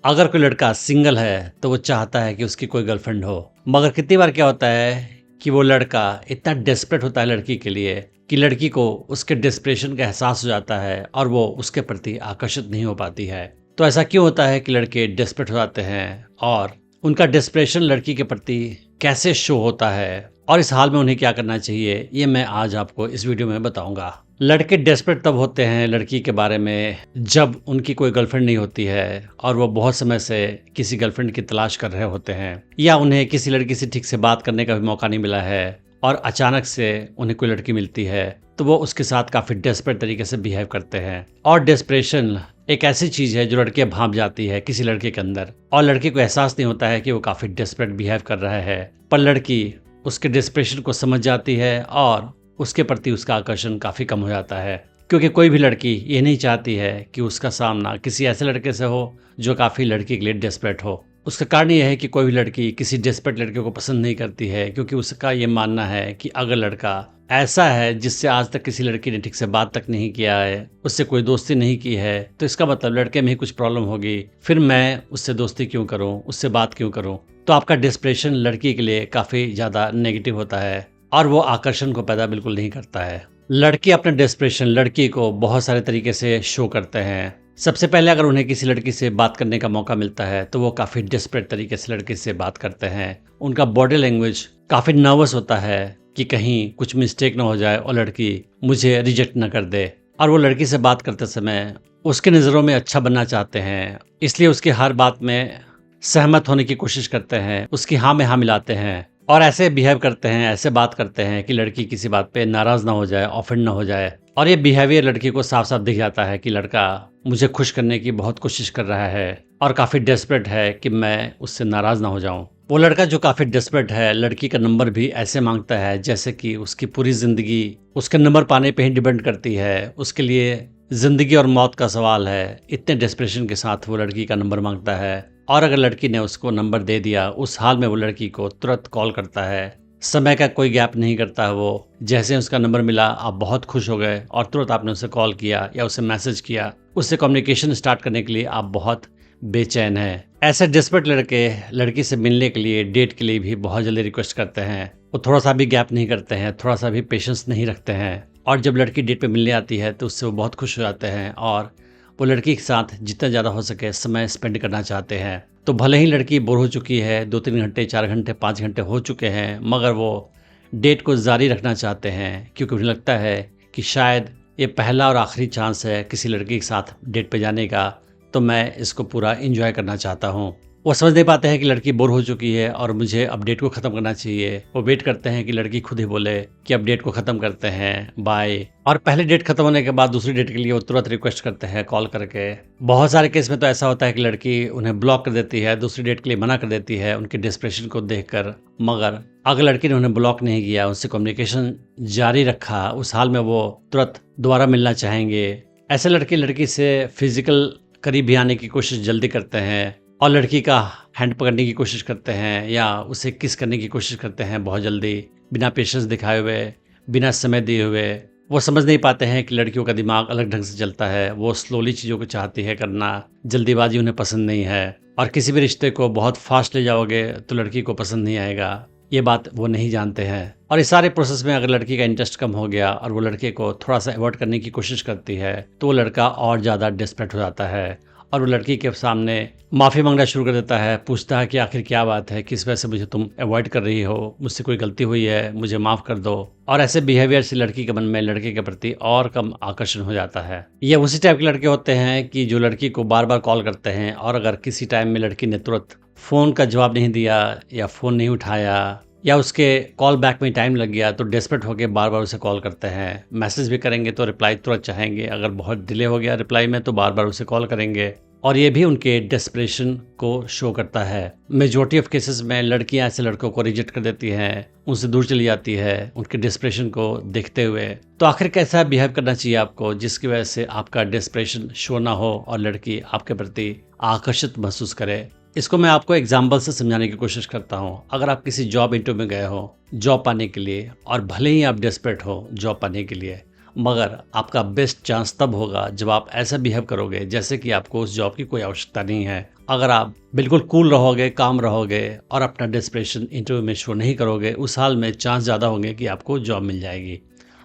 अगर कोई लड़का सिंगल है तो वो चाहता है कि उसकी कोई गर्लफ्रेंड हो। मगर कितनी बार क्या होता है कि वो लड़का इतना डेस्परेट होता है लड़की के लिए कि लड़की को उसके डेस्परेशन का एहसास हो जाता है और वो उसके प्रति आकर्षित नहीं हो पाती है। तो ऐसा क्यों होता है कि लड़के डेस्परेट हो जाते हैं और उनका डेस्परेशन लड़की के प्रति कैसे शो होता है और इस हाल में उन्हें क्या करना चाहिए, ये मैं आज आपको इस वीडियो में बताऊंगा। लड़के डेस्परेट तब होते हैं लड़की के बारे में जब उनकी कोई गर्लफ्रेंड नहीं होती है और वो बहुत समय से किसी गर्लफ्रेंड की तलाश कर रहे होते हैं, या उन्हें किसी लड़की से ठीक से बात करने का भी मौका नहीं मिला है और अचानक से उन्हें कोई लड़की मिलती है तो वो उसके साथ काफ़ी डेस्परेट तरीके से बिहेव करते हैं। और डेस्परेशन एक ऐसी चीज़ है जो लड़के भांप जाती है किसी लड़के के अंदर और लड़के को एहसास नहीं होता है कि वो काफ़ी डेस्परेट बिहेव कर रहा है, पर लड़की उसके डेस्परेशन को समझ जाती है और उसके प्रति उसका आकर्षण काफ़ी कम हो जाता है। क्योंकि कोई भी लड़की ये नहीं चाहती है कि उसका सामना किसी ऐसे लड़के से हो जो काफ़ी लड़की के लिए डेस्परेट हो। उसका कारण यह है कि कोई भी लड़की किसी डेस्परेट लड़के को पसंद नहीं करती है, क्योंकि उसका ये मानना है कि अगर लड़का ऐसा है जिससे आज तक किसी लड़की ने ठीक से बात तक नहीं किया है, उससे कोई दोस्ती नहीं की है, तो इसका मतलब लड़के में ही कुछ प्रॉब्लम होगी, फिर मैं उससे दोस्ती क्यों करूं, उससे बात क्यों करूं। तो आपका डेस्परेशन लड़की के लिए काफ़ी ज़्यादा नेगेटिव होता है और वो आकर्षण को पैदा बिल्कुल नहीं करता है। लड़के अपना डेस्परेशन लड़की को बहुत सारे तरीके से शो करते हैं। सबसे पहले अगर उन्हें किसी लड़की से बात करने का मौका मिलता है तो वो काफ़ी डेस्परेट तरीके से लड़की से बात करते हैं। उनका बॉडी लैंग्वेज काफ़ी नर्वस होता है कि कहीं कुछ मिस्टेक ना हो जाए और लड़की मुझे रिजेक्ट ना कर दे। और वो लड़की से बात करते समय उसके नज़रों में अच्छा बनना चाहते हैं, इसलिए उसकी हर बात में सहमत होने की कोशिश करते हैं, उसकी हाँ में हाँ मिलाते हैं और ऐसे बिहेव करते हैं, ऐसे बात करते हैं कि लड़की किसी बात पे नाराज ना हो जाए, ऑफेंड ना हो जाए। और ये बिहेवियर लड़की को साफ साफ दिख जाता है कि लड़का मुझे खुश करने की बहुत कोशिश कर रहा है और काफ़ी डेस्परेट है कि मैं उससे नाराज ना हो जाऊं। वो लड़का जो काफ़ी डेस्परेट है लड़की का नंबर भी ऐसे मांगता है जैसे कि उसकी पूरी ज़िंदगी उसके नंबर पाने पे ही डिपेंड करती है, उसके लिए ज़िंदगी और मौत का सवाल है। इतने डेस्परेशन के साथ वो लड़की का नंबर मांगता है और अगर लड़की ने उसको नंबर दे दिया उस हाल में वो लड़की को तुरंत कॉल करता है। समय का कोई गैप नहीं करता है वो। जैसे उसका नंबर मिला आप बहुत खुश हो गए और तुरंत आपने उसे कॉल किया या उसे मैसेज किया, उससे कम्युनिकेशन स्टार्ट करने के लिए आप बहुत बेचैन हैं। ऐसे डेस्परेट लड़के लड़की से मिलने के लिए, डेट के लिए भी बहुत जल्दी रिक्वेस्ट करते हैं। वो थोड़ा सा भी गैप नहीं करते हैं, थोड़ा सा भी पेशेंस नहीं रखते हैं और जब लड़की डेट पे मिलने आती है तो उससे वो बहुत खुश हो जाते हैं और वो लड़की के साथ जितना ज़्यादा हो सके समय स्पेंड करना चाहते हैं। तो भले ही लड़की बोर हो चुकी है, 2-3 घंटे, 4 घंटे, 5 घंटे हो चुके हैं, मगर वो डेट को जारी रखना चाहते हैं क्योंकि उन्हें लगता है कि शायद ये पहला और आखिरी चांस है किसी लड़की के साथ डेट पे जाने का, तो मैं इसको पूरा एंजॉय करना चाहता हूँ। वो समझ नहीं पाते हैं कि लड़की बोर हो चुकी है और मुझे अपडेट को ख़त्म करना चाहिए। वो वेट करते हैं कि लड़की खुद ही बोले कि अपडेट को ख़त्म करते हैं, बाय। और पहले डेट खत्म होने के बाद दूसरी डेट के लिए वो तुरंत रिक्वेस्ट करते हैं कॉल करके। बहुत सारे केस में तो ऐसा होता है कि लड़की उन्हें ब्लॉक कर देती है, दूसरी डेट के लिए मना कर देती है उनके डिस्प्रेशन को देखकर। मगर अगर लड़की ने उन्हें ब्लॉक नहीं किया, उनसे कम्युनिकेशन जारी रखा, उस हाल में वो तुरंत दोबारा मिलना चाहेंगे। ऐसे लड़के लड़की से फिजिकल करीब भी आने की कोशिश जल्दी करते हैं और लड़की का हैंड पकड़ने की कोशिश करते हैं या उसे किस करने की कोशिश करते हैं बहुत जल्दी, बिना पेशेंस दिखाए हुए, बिना समय दिए हुए। वो समझ नहीं पाते हैं कि लड़कियों का दिमाग अलग ढंग से चलता है, वो स्लोली चीज़ों को चाहती है करना, जल्दीबाजी उन्हें पसंद नहीं है और किसी भी रिश्ते को बहुत फास्ट ले जाओगे तो लड़की को पसंद नहीं आएगा, ये बात वो नहीं जानते हैं। और इस सारे प्रोसेस में अगर लड़की का इंटरेस्ट कम हो गया और वो लड़के को थोड़ा सा अवॉइड करने की कोशिश करती है तो वो लड़का और ज़्यादा डेस्परेट हो जाता है और वो लड़की के सामने माफ़ी मांगना शुरू कर देता है, पूछता है कि आखिर क्या बात है, किस वजह से मुझे तुम अवॉइड कर रही हो, मुझसे कोई गलती हुई है, मुझे माफ़ कर दो। और ऐसे बिहेवियर से लड़की के मन में लड़के के प्रति और कम आकर्षण हो जाता है। ये उसी टाइप के लड़के होते हैं कि जो लड़की को बार बार कॉल करते हैं और अगर किसी टाइम में लड़की ने तुरंत फ़ोन का जवाब नहीं दिया या फ़ोन नहीं उठाया या उसके कॉल बैक में टाइम लग गया तो डेस्परेट होकर बार बार उसे कॉल करते हैं। मैसेज भी करेंगे तो रिप्लाई तुरंत चाहेंगे, अगर बहुत डिले हो गया रिप्लाई में तो बार बार उसे कॉल करेंगे और ये भी उनके डेस्परेशन को शो करता है। मेजॉरिटी ऑफ केसेस में लड़कियां ऐसे लड़कों को रिजेक्ट कर देती हैं, उनसे दूर चली जाती है उनके डेस्परेशन को देखते हुए। तो आखिर कैसा बिहेव करना चाहिए आपको जिसकी वजह से आपका डेस्परेशन शो ना हो और लड़की आपके प्रति आकर्षित महसूस करे। इसको मैं आपको एग्जाम्पल से समझाने की कोशिश करता हूँ। अगर आप किसी जॉब इंटरव्यू में गए हो जॉब पाने के लिए और भले ही आप डेस्परेट हो जॉब पाने के लिए मगर आपका बेस्ट चांस तब होगा जब आप ऐसा बिहेव करोगे जैसे कि आपको उस जॉब की कोई आवश्यकता नहीं है। अगर आप बिल्कुल कूल रहोगे, काम रहोगे और अपना डेस्परेशन इंटरव्यू में शो नहीं करोगे, उस हाल में चांस ज़्यादा होंगे कि आपको जॉब मिल जाएगी।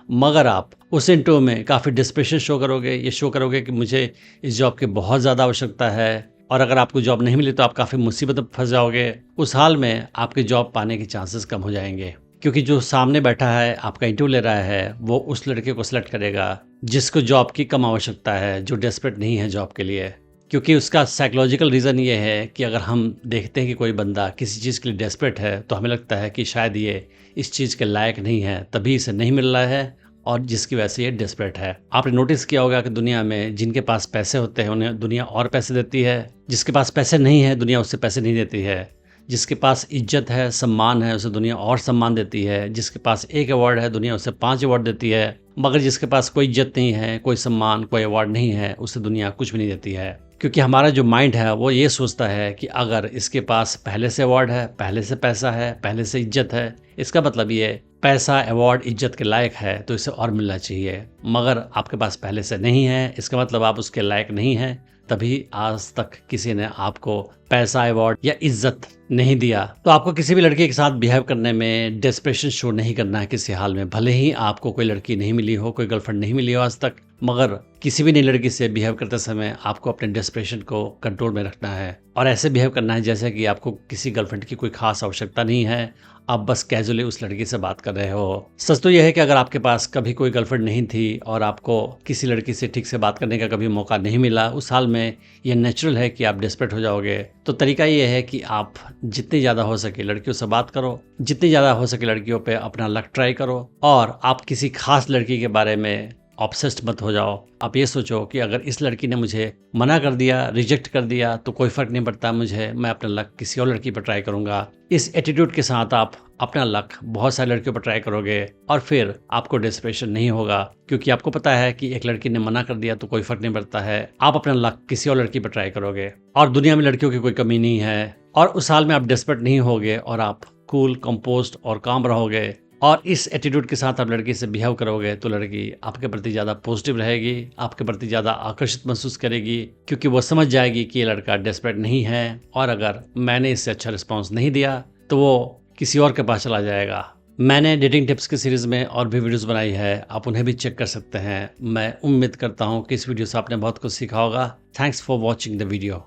मगर आप उस इंटरव्यू में काफ़ी डेस्परेशन शो करोगे, ये शो करोगे कि मुझे इस जॉब की बहुत ज़्यादा आवश्यकता है, और अगर आपको जॉब नहीं मिली तो आप काफ़ी मुसीबत में फंस जाओगे। उस हाल में आपके जॉब पाने के चांसेस कम हो जाएंगे, क्योंकि जो सामने बैठा है आपका इंटरव्यू ले रहा है वो उस लड़के को सिलेक्ट करेगा जिसको जॉब की कम आवश्यकता है, जो डेस्परेट नहीं है जॉब के लिए। क्योंकि उसका साइकोलॉजिकल रीज़न ये है कि अगर हम देखते हैं कि कोई बंदा किसी चीज़ के लिए डेस्परेट है तो हमें लगता है कि शायद ये इस चीज़ के लायक नहीं है, तभी इसे नहीं मिल रहा है और जिसकी वजह से ये डेस्परेट है। आपने नोटिस किया होगा कि दुनिया में जिनके पास पैसे होते हैं उन्हें दुनिया और पैसे देती है, जिसके पास पैसे नहीं है दुनिया उससे पैसे नहीं देती है। जिसके पास इज्जत है, सम्मान है, उसे दुनिया और सम्मान देती है। जिसके पास एक अवार्ड है दुनिया उसे 5 अवार्ड देती है। मगर जिसके पास कोई इज्जत नहीं है, कोई सम्मान, कोई अवार्ड नहीं है, उसे दुनिया कुछ भी नहीं देती है। क्योंकि हमारा जो माइंड है वो ये सोचता है कि अगर इसके पास पहले से अवार्ड है, पहले से पैसा है, पहले से इज्जत है, इसका मतलब ये पैसा, अवार्ड, इज्जत के लायक है तो इसे और मिलना चाहिए। मगर आपके पास पहले से नहीं है, इसका मतलब आप उसके लायक नहीं हैं, तभी आज तक किसी ने आपको पैसा, अवार्ड या इज्जत नहीं दिया। तो आपको किसी भी लड़के के साथ बिहेव करने में डेस्परेशन शो नहीं करना है किसी हाल में। भले ही आपको कोई लड़की नहीं मिली हो, कोई गर्लफ्रेंड नहीं मिली हो आज तक, मगर किसी भी नई लड़की से बिहेव करते समय आपको अपने डेस्परेशन को कंट्रोल में रखना है और ऐसे बिहेव करना है जैसे कि आपको किसी गर्लफ्रेंड की कोई खास आवश्यकता नहीं है, आप बस कैजुअली उस लड़की से बात कर रहे हो। सच तो यह है कि अगर आपके पास कभी कोई गर्लफ्रेंड नहीं थी और आपको किसी लड़की से ठीक से बात करने का कभी मौका नहीं मिला, उस हाल में यह नेचुरल है कि आप डेस्परेट हो जाओगे। तो तरीका ये है कि आप जितनी ज़्यादा हो सके लड़कियों से बात करो, जितनी ज़्यादा हो सके लड़कियों पे अपना लक ट्राई करो, और आप किसी खास लड़की के बारे में ऑब्सेस्ड मत हो जाओ। आप ये सोचो कि अगर इस लड़की ने मुझे मना कर दिया, रिजेक्ट कर दिया तो कोई फ़र्क नहीं पड़ता मुझे, मैं अपना लक किसी और लड़की पर ट्राई करूँगा। इस एटीट्यूड के साथ आप अपना लक बहुत सारी लड़कियों पर ट्राई करोगे और फिर आपको डेस्परेशन नहीं होगा, क्योंकि आपको पता है कि एक लड़की ने मना कर दिया तो कोई फ़र्क नहीं पड़ता है। आप अपना लक किसी और लड़की पर ट्राई करोगे और दुनिया में लड़कियों की कोई कमी नहीं है, और उस हाल में आप डेस्परेट नहीं होगे और आप कूल, कंपोज्ड और काम रहोगे और इस एटीट्यूड के साथ आप लड़की से बिहेव करोगे तो लड़की आपके प्रति ज़्यादा पॉजिटिव रहेगी, आपके प्रति ज़्यादा आकर्षित महसूस करेगी, क्योंकि वो समझ जाएगी कि ये लड़का डेस्परेट नहीं है और अगर मैंने इससे अच्छा रिस्पॉन्स नहीं दिया तो वो किसी और के पास चला जाएगा। मैंने डेटिंग टिप्स की सीरीज़ में और भी वीडियोस बनाई है, आप उन्हें भी चेक कर सकते हैं। मैं उम्मीद करता हूँ कि इस वीडियो से आपने बहुत कुछ सीखा होगा। Thanks for watching the video.